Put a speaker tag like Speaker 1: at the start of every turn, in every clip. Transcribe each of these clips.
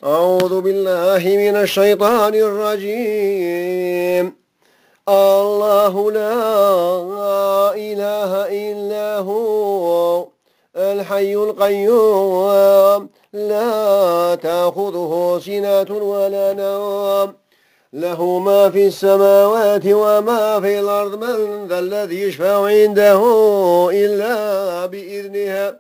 Speaker 1: أعوذ بالله من الشيطان الرجيم. الله لا إله إلا هو الحي القيوم لا تأخذه سنة ولا نوم له ما في السماوات وما في الأرض من ذا الذي يشفع عنده إلا بإذنه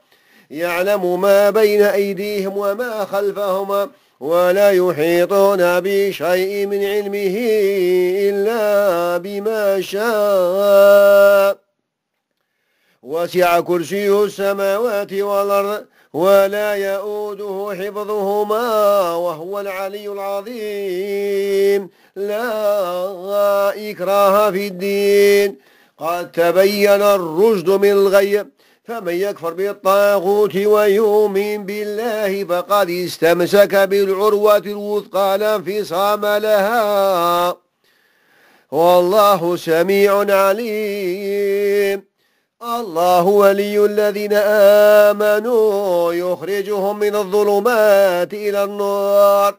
Speaker 1: يعلم ما بين أيديهم وما خلفهم ولا يحيطون بشيء من علمه إلا بما شاء وسع كرسيه السماوات والأرض ولا يؤوده حفظهما وهو العلي العظيم. لا إكراه في الدين قد تبين الرشد من الغي فمن يكفر بالطاغوت ويؤمن بالله فقد استمسك بالعروة الوثقى لا انفصام لها والله سميع عليم. الله ولي الذين آمنوا يخرجهم من الظلمات إلى النور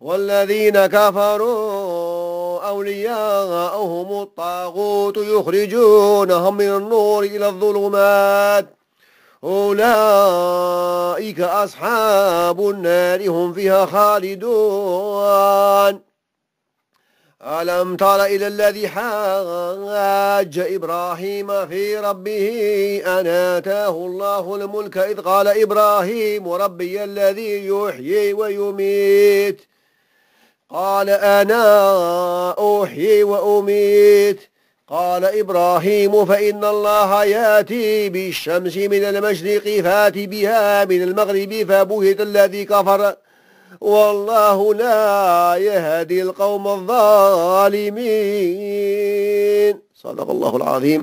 Speaker 1: والذين كفروا أولياءهم الطاغوت يخرجونهم من النور إلى الظلمات أولئك أصحاب النار هم فيها خالدون. ألم تر إلى الذي حاج إبراهيم في ربه أن آتاه الله الملك إذ قال إبراهيم ربي الذي يحيي ويميت قال أنا أحيي وأميت قال إبراهيم فإن الله يأتي بالشمس من المشرق فات بها من المغرب فبهت الذي كفر والله لا يهدي القوم الظالمين. صدق الله العظيم.